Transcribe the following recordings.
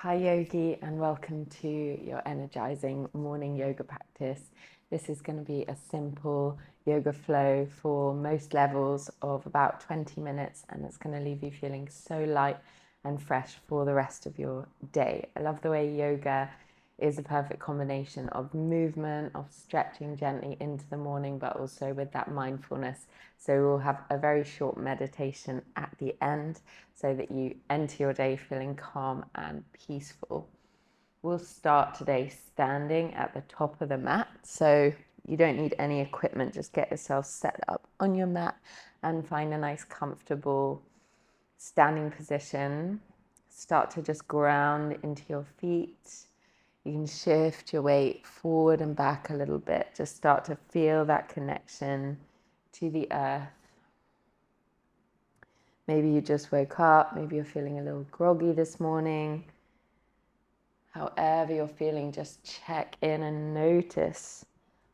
Hi Yogi, and welcome to your energizing morning yoga practice. This is going to be a simple yoga flow for most levels of about 20 minutes, and it's going to leave you feeling so light and fresh for the rest of your day. I love the way yoga is a perfect combination of movement, of stretching gently into the morning, but also with that mindfulness. So we'll have a very short meditation at the end so that you enter your day feeling calm and peaceful. We'll start today standing at the top of the mat. So you don't need any equipment, just get yourself set up on your mat and find a nice comfortable standing position. Start to just ground into your feet. You can shift your weight forward and back a little bit. Just start to feel that connection to the earth. Maybe you just woke up, maybe you're feeling a little groggy this morning. However you're feeling, just check in and notice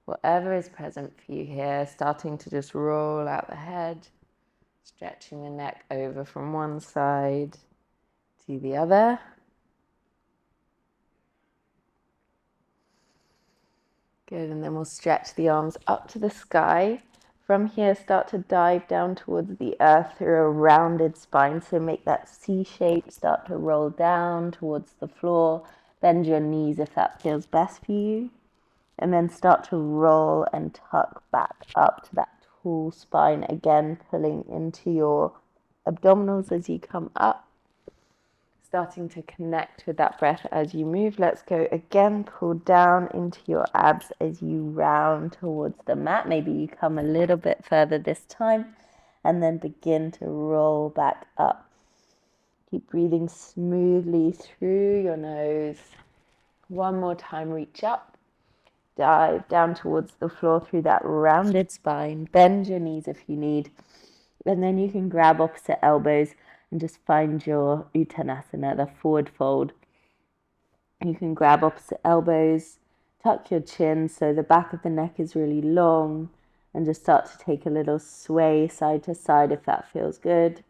whatever is present for you here, starting to just roll out the head, stretching the neck over from one side to the other. Good, and then we'll stretch the arms up to the sky. From here, start to dive down towards the earth through a rounded spine. So make that C shape, start to roll down towards the floor. Bend your knees if that feels best for you. And then start to roll and tuck back up to that tall spine. Again, pulling into your abdominals as you come up. Starting to connect with that breath as you move. Let's go again. Pull down into your abs as you round towards the mat. Maybe you come a little bit further this time and then begin to roll back up. Keep breathing smoothly through your nose. One more time, reach up. Dive down towards the floor through that rounded spine. Bend your knees if you need. And then you can grab opposite elbows and just find your uttanasana, the forward fold. You can grab opposite elbows, tuck your chin so the back of the neck is really long, and just start to take a little sway side to side if that feels good.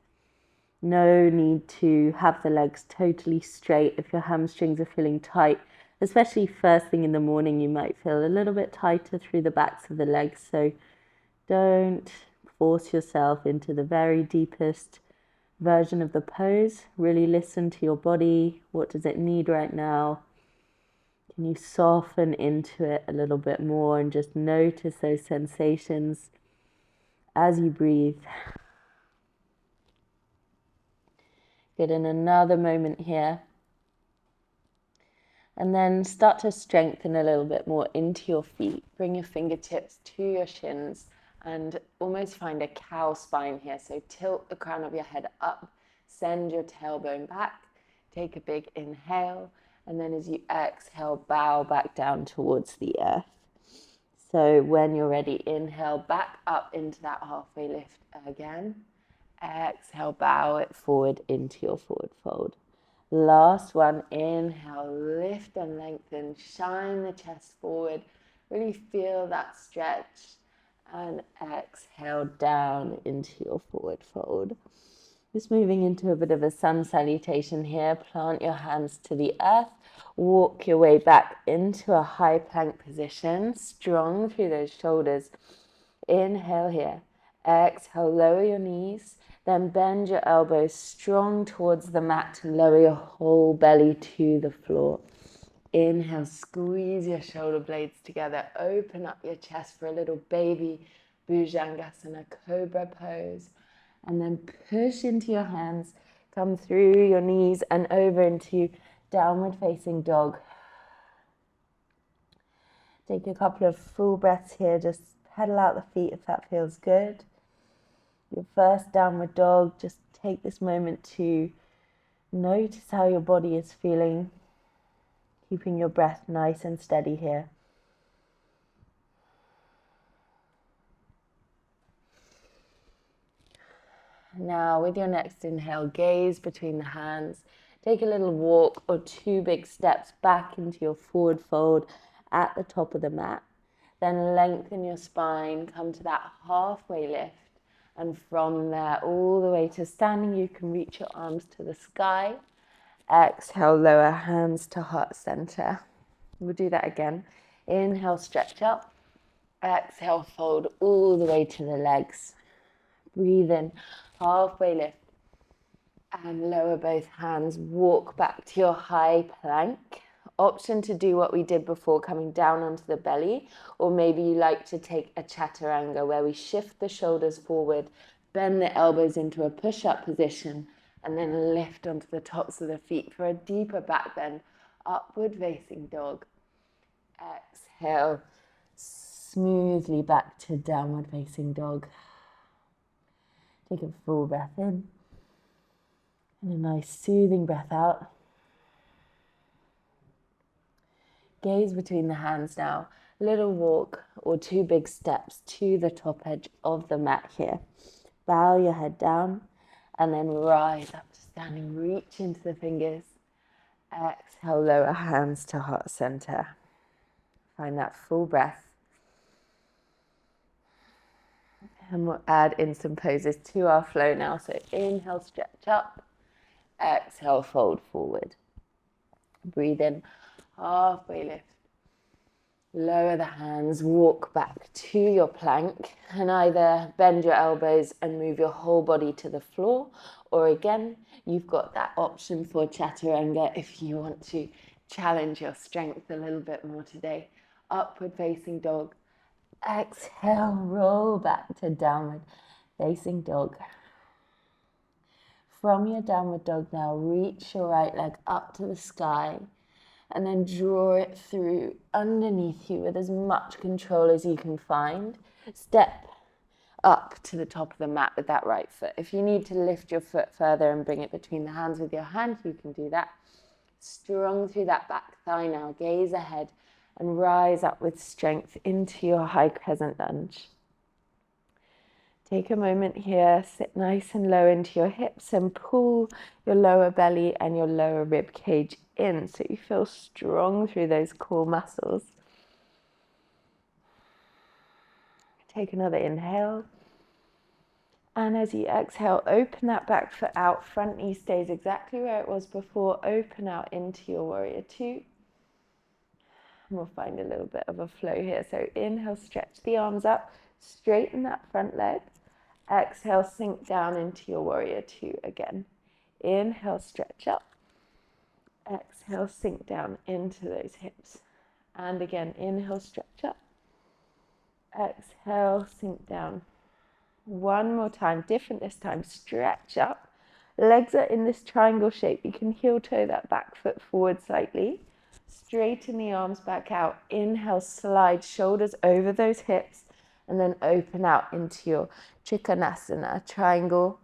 No need to have the legs totally straight if your hamstrings are feeling tight, especially first thing in the morning. You might feel a little bit tighter through the backs of the legs, so don't force yourself into the very deepest version of the pose. Really listen to your body. What does it need right now? Can you soften into it a little bit more and just notice those sensations as you breathe? Good, and another moment here. And then start to strengthen a little bit more into your feet. Bring your fingertips to your shins and almost find a cow spine here. So tilt the crown of your head up, send your tailbone back, take a big inhale, and then as you exhale, bow back down towards the earth. So when you're ready, inhale back up into that halfway lift again. Exhale, bow it forward into your forward fold. Last one, inhale, lift and lengthen, shine the chest forward, really feel that stretch, and exhale down into your forward fold. Just moving into a bit of a sun salutation here. Plant your hands to the earth, walk your way back into a high plank position, strong through those shoulders. Inhale here, exhale, lower your knees. Then bend your elbows strong towards the mat to lower your whole belly to the floor. Inhale, squeeze your shoulder blades together. Open up your chest for a little baby Bhujangasana, cobra pose. And then push into your hands. Come through your knees and over into downward facing dog. Take a couple of full breaths here. Just pedal out the feet if that feels good. Your first downward dog, just take this moment to notice how your body is feeling, keeping your breath nice and steady here. Now with your next inhale, gaze between the hands. Take a little walk or two big steps back into your forward fold at the top of the mat. Then lengthen your spine, come to that halfway lift. And from there all the way to standing, you can reach your arms to the sky Exhale, lower hands to heart center. We'll do that again. Inhale, stretch up. Exhale, fold all the way to the legs. Breathe in, halfway lift. And lower both hands, walk back to your high plank. Option to do what we did before, coming down onto the belly, or maybe you like to take a chaturanga where we shift the shoulders forward, bend the elbows into a push-up position, and then lift onto the tops of the feet for a deeper back bend, upward facing dog. Exhale, smoothly back to downward facing dog. Take a full breath in. And a nice soothing breath out. Gaze between the hands now. Little walk or 2 big steps to the top edge of the mat here. Bow your head down and then rise up to standing. Reach into the fingers. Exhale, lower hands to heart center. Find that full breath. And we'll add in some poses to our flow now. So inhale, stretch up. Exhale, fold forward. Breathe in, halfway lift. Lower the hands, walk back to your plank, and either bend your elbows and move your whole body to the floor, or again, you've got that option for chaturanga if you want to challenge your strength a little bit more today. Upward facing dog. Exhale, roll back to downward facing dog. From your downward dog now, reach your right leg up to the sky and then draw it through underneath you with as much control as you can find. Step up to the top of the mat with that right foot. If you need to lift your foot further and bring it between the hands with your hand, you can do that. Strong through that back thigh now, gaze ahead and rise up with strength into your high crescent lunge. Take a moment here, sit nice and low into your hips and pull your lower belly and your lower rib cage in so you feel strong through those core muscles. Take another inhale. And as you exhale, open that back foot out. Front knee stays exactly where it was before. Open out into your warrior 2. And we'll find a little bit of a flow here. So inhale, stretch the arms up, straighten that front leg. Exhale, sink down into your warrior 2 again. Inhale, stretch up. Exhale, sink down into those hips. And again, inhale, stretch up. Exhale, sink down. One more time, different this time. Stretch up. Legs are in this triangle shape. You can heel toe that back foot forward slightly. Straighten the arms back out. Inhale, slide shoulders over those hips. And then open out into your Trikonasana, triangle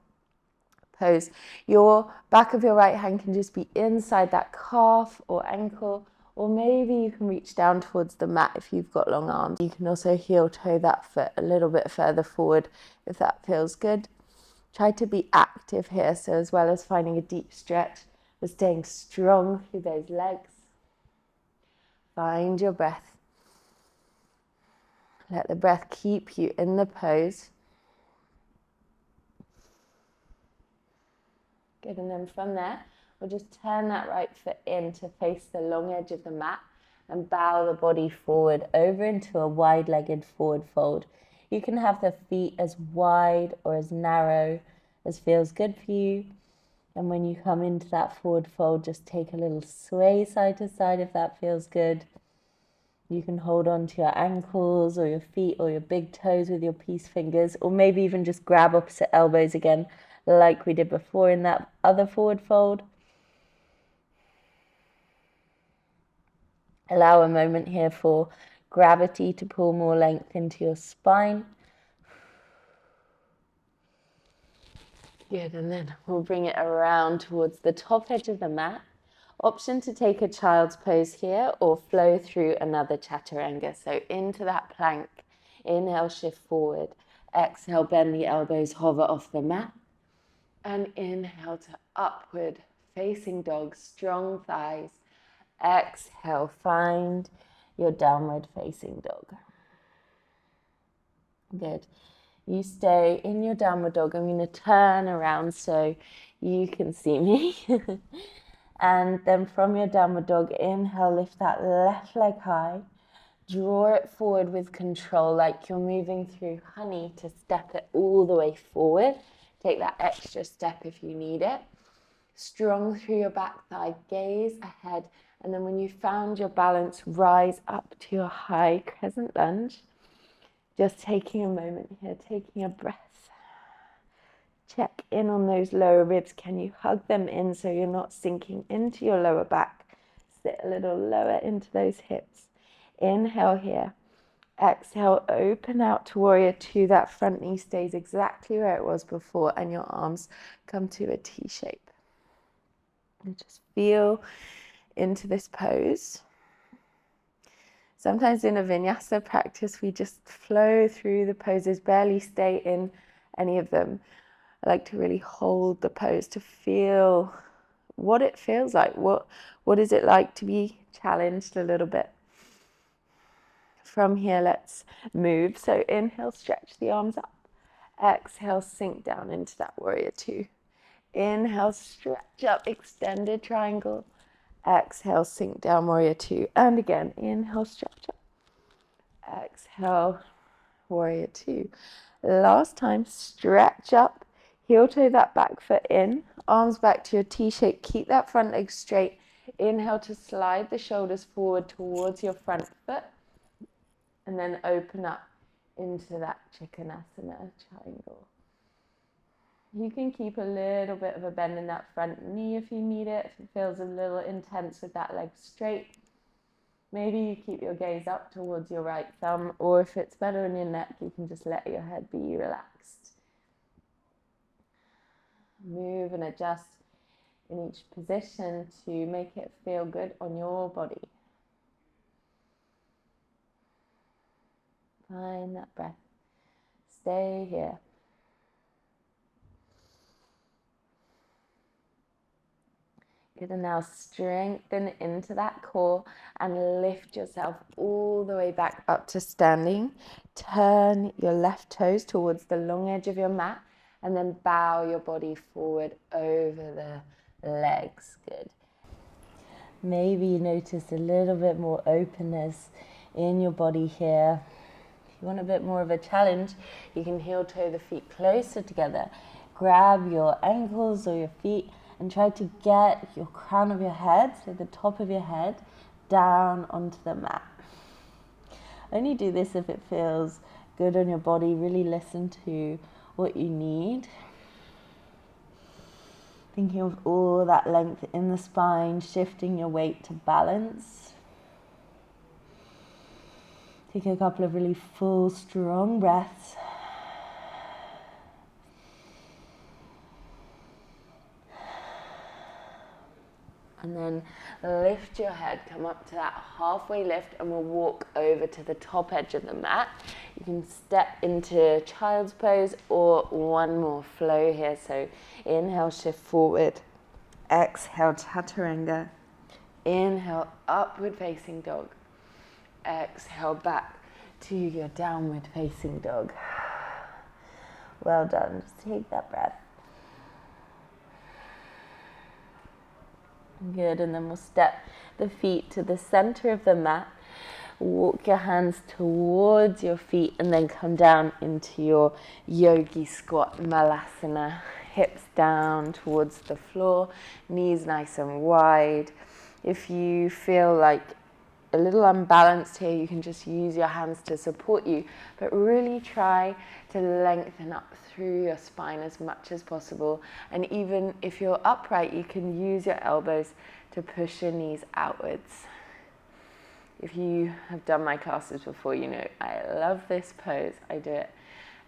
pose. Your back of your right hand can just be inside that calf or ankle, or maybe you can reach down towards the mat if you've got long arms. You can also heel toe that foot a little bit further forward if that feels good. Try to be active here, so as well as finding a deep stretch, we're staying strong through those legs. Find your breath. Let the breath keep you in the pose. Good, and then from there, we'll just turn that right foot in to face the long edge of the mat and bow the body forward over into a wide-legged forward fold. You can have the feet as wide or as narrow as feels good for you. And when you come into that forward fold, just take a little sway side to side if that feels good. You can hold on to your ankles or your feet or your big toes with your peace fingers, or maybe even just grab opposite elbows again, like we did before in that other forward fold. Allow a moment here for gravity to pull more length into your spine. Good, and then we'll bring it around towards the top edge of the mat. Option to take a child's pose here or flow through another chaturanga. So into that plank, inhale, shift forward. Exhale, bend the elbows, hover off the mat. And inhale to upward facing dog, strong thighs. Exhale, find your downward facing dog. Good. You stay in your downward dog. I'm going to turn around so you can see me. And then from your downward dog, inhale, lift that left leg high. Draw it forward with control, like you're moving through honey to step it all the way forward. Take that extra step if you need it. Strong through your back thigh, gaze ahead. And then when you found your balance, rise up to your high crescent lunge. Just taking a moment here, taking a breath. Check in on those lower ribs. Can you hug them in so you're not sinking into your lower back? Sit a little lower into those hips. Inhale here. Exhale, open out to warrior two. That front knee stays exactly where it was before and your arms come to a T shape. And just feel into this pose. Sometimes in a vinyasa practice, we just flow through the poses, barely stay in any of them. I like to really hold the pose to feel what it feels like. What is it like to be challenged a little bit? From here, let's move. So inhale, stretch the arms up. Exhale, sink down into that warrior two. Inhale, stretch up, extended triangle. Exhale, sink down, warrior two. And again, inhale, stretch up. Exhale, warrior two. Last time, stretch up. Heel toe that back foot in. Arms back to your T shape. Keep that front leg straight. Inhale to slide the shoulders forward towards your front foot. And then open up into that Chikkanasana triangle. You can keep a little bit of a bend in that front knee if you need it, if it feels a little intense with that leg straight. Maybe you keep your gaze up towards your right thumb, or if it's better in your neck, you can just let your head be relaxed. Move and adjust in each position to make it feel good on your body. Find that breath. Stay here. Good, and now strengthen into that core and lift yourself all the way back up to standing. Turn your left toes towards the long edge of your mat and then bow your body forward over the legs. Good. Maybe you notice a little bit more openness in your body here. If you want a bit more of a challenge, you can heel toe the feet closer together. Grab your ankles or your feet and try to get your crown of your head, so the top of your head, down onto the mat. Only do this if it feels good on your body. Really listen to what you need. Thinking of all that length in the spine, shifting your weight to balance. Take a couple of really full, strong breaths. And then lift your head, come up to that halfway lift, and we'll walk over to the top edge of the mat. You can step into child's pose or one more flow here. So inhale, shift forward. Exhale, chaturanga. Inhale, upward facing dog. Exhale, back to your downward facing dog. Well done. Just take that breath. Good, and then we'll step the feet to the center of the mat. Walk your hands towards your feet and then come down into your yogi squat malasana. Hips down towards the floor, knees nice and wide. If you feel like a little unbalanced here, you can just use your hands to support you, but really try to lengthen up through your spine as much as possible. And even if you're upright, you can use your elbows to push your knees outwards. If you have done my classes before, you know I love this pose. I do it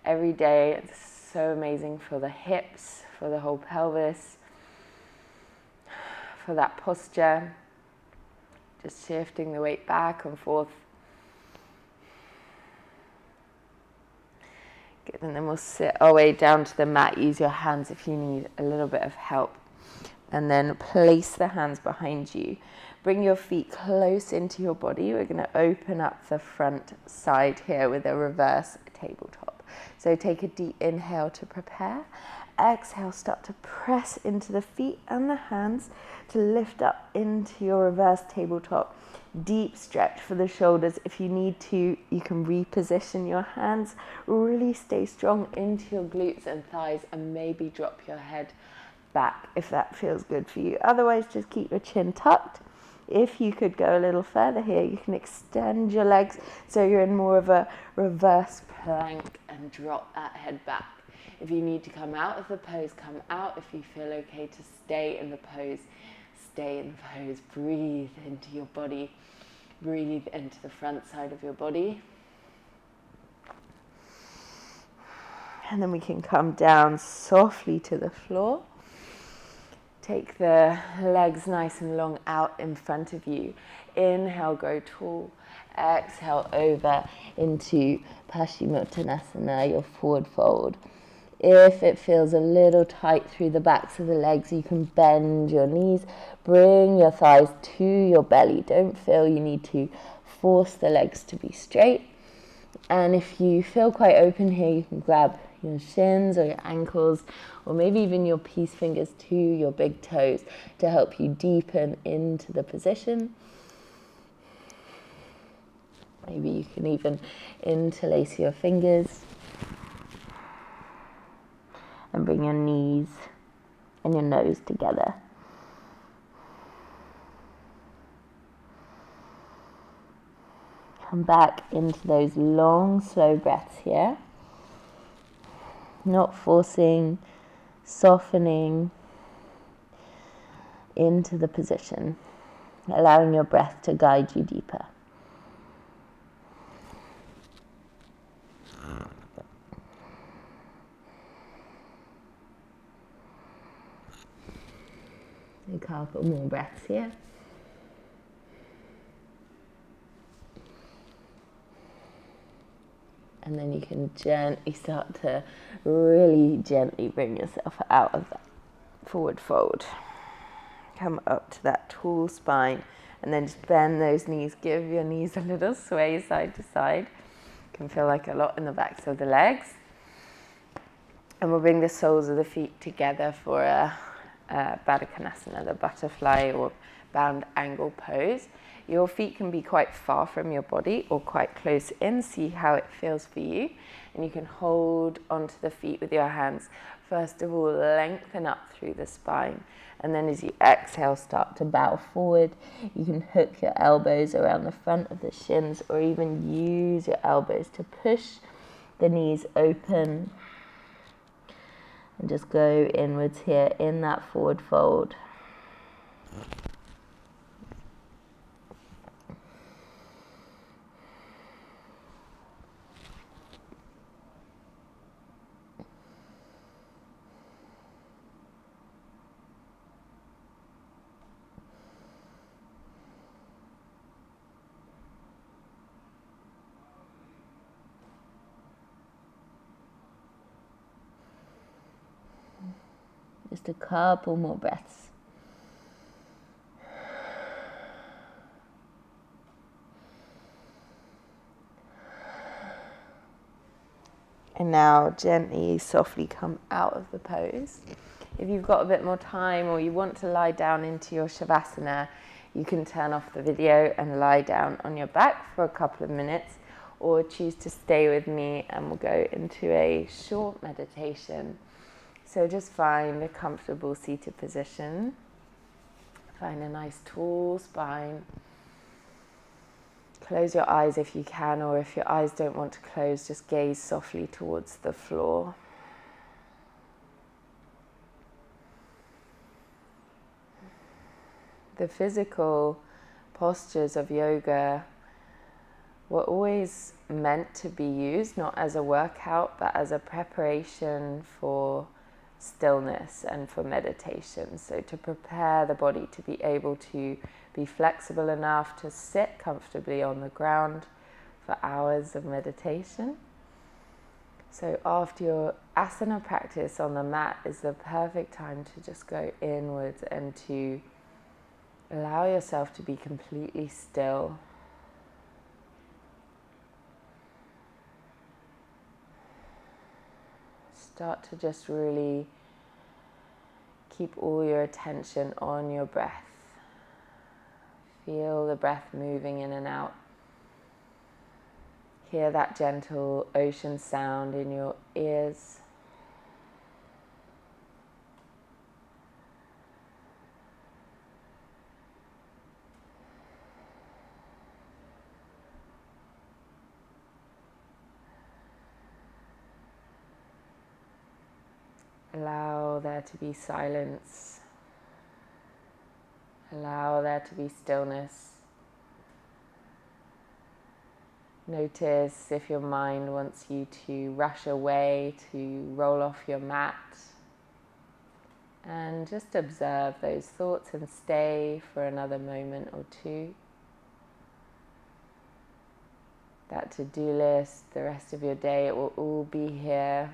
every day. It's so amazing for the hips, for the whole pelvis, for that posture. Just shifting the weight back and forth. Good, and then we'll sit our way down to the mat. Use your hands if you need a little bit of help. And then place the hands behind you. Bring your feet close into your body. We're going to open up the front side here with a reverse tabletop. So take a deep inhale to prepare. exhale, start to press into the feet and the hands to lift up into your reverse tabletop. Deep stretch for the shoulders. If you need to, you can reposition your hands. Really stay strong into your glutes and thighs, and maybe drop your head back if that feels good for you. Otherwise, just keep your chin tucked. If you could go a little further here, you can extend your legs so you're in more of a reverse plank and drop that head back. If you need to come out of the pose, come out. If you feel okay to stay in the pose, stay in the pose. Breathe into your body. Breathe into the front side of your body. And then we can come down softly to the floor. Take the legs nice and long out in front of you. Inhale, grow tall. Exhale over into Paschimottanasana, your forward fold. If it feels a little tight through the backs of the legs, you can bend your knees, bring your thighs to your belly. Don't feel you need to force the legs to be straight. And if you feel quite open here, you can grab your shins or your ankles, or maybe even your peace fingers to your big toes to help you deepen into the position. Maybe you can even interlace your fingers and bring your knees and your nose together. Come back into those long, slow breaths here. Not forcing, softening into the position, allowing your breath to guide you deeper. A couple more breaths here. And then you can gently start to really gently bring yourself out of that forward fold. Come up to that tall spine and then just bend those knees. Give your knees a little sway side to side. Can feel like a lot in the backs of the legs. And we'll bring the soles of the feet together for a Baddha Konasana, the butterfly or bound angle pose. Your feet can be quite far from your body or quite close in. See how it feels for you. And you can hold onto the feet with your hands. First of all, lengthen up through the spine. And then as you exhale, start to bow forward. You can hook your elbows around the front of the shins, or even use your elbows to push the knees open. And just go inwards here in that forward fold. Just a couple more breaths. And now gently, softly come out of the pose. If you've got a bit more time or you want to lie down into your Shavasana, you can turn off the video and lie down on your back for a couple of minutes, or choose to stay with me and we'll go into a short meditation. So just find a comfortable seated position. Find a nice tall spine. Close your eyes if you can, or if your eyes don't want to close, just gaze softly towards the floor. The physical postures of yoga were always meant to be used, not as a workout, but as a preparation for stillness and for meditation. So to prepare the body to be able to be flexible enough to sit comfortably on the ground for hours of meditation. So after your asana practice on the mat is the perfect time to just go inwards and to allow yourself to be completely still. Start to just really keep all your attention on your breath. Feel the breath moving in and out. Hear that gentle ocean sound in your ears. Allow there to be silence. Allow there to be stillness. Notice if your mind wants you to rush away, to roll off your mat. And just observe those thoughts and stay for another moment or two. That to-do list, the rest of your day, it will all be here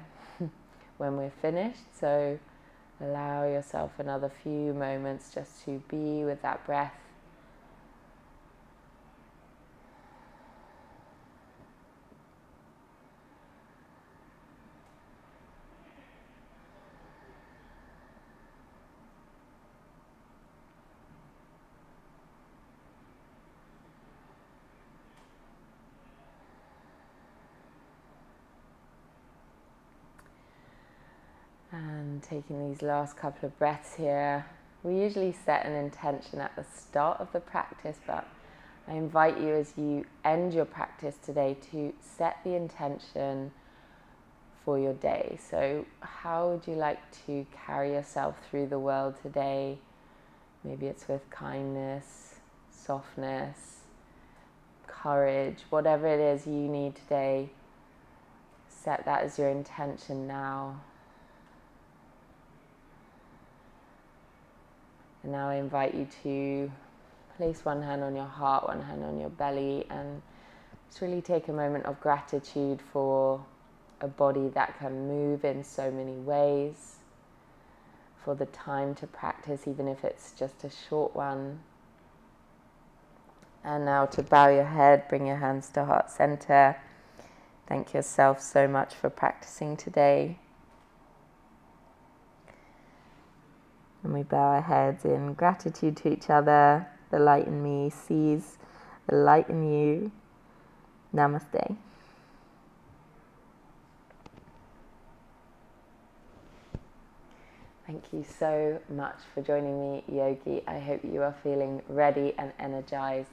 when we're finished. So allow yourself another few moments just to be with that breath. And taking these last couple of breaths here, we usually set an intention at the start of the practice, but I invite you as you end your practice today to set the intention for your day. So how would you like to carry yourself through the world today? Maybe it's with kindness, softness, courage, whatever it is you need today. Set that as your intention now. And now I invite you to place one hand on your heart, one hand on your belly, and just really take a moment of gratitude for a body that can move in so many ways, for the time to practice, even if it's just a short one. And now to bow your head, bring your hands to heart center. Thank yourself so much for practicing today. And we bow our heads in gratitude to each other. The light in me sees the light in you. Namaste. Thank you so much for joining me, Yogi. I hope you are feeling ready and energized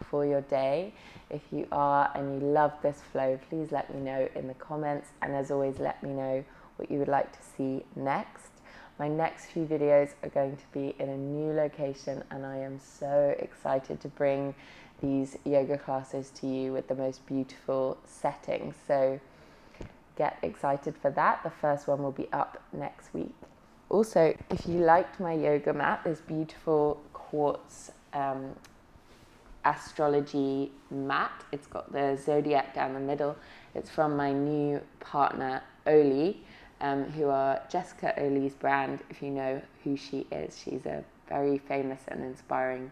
for your day. If you are and you love this flow, please let me know in the comments. And as always, let me know what you would like to see next. My next few videos are going to be in a new location, and I am so excited to bring these yoga classes to you with the most beautiful settings. So get excited for that. The first one will be up next week. Also, if you liked my yoga mat, this beautiful quartz astrology mat, it's got the zodiac down the middle. It's from my new partner, Oli. Who are Jessica Oli's brand, if you know who she is. She's a very famous and inspiring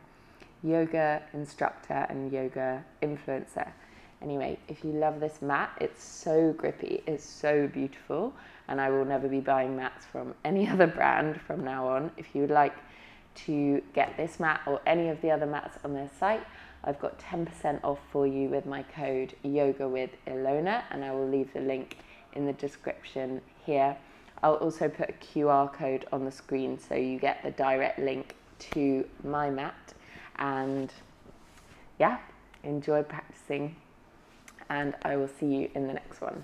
yoga instructor and yoga influencer. Anyway, if you love this mat, it's so grippy, it's so beautiful, and I will never be buying mats from any other brand from now on. If you would like to get this mat or any of the other mats on their site, I've got 10% off for you with my code Yoga with Ilona, and I will leave the link in the description here. I'll also put a QR code on the screen so you get the direct link to my mat. And yeah, enjoy practicing, and I will see you in the next one.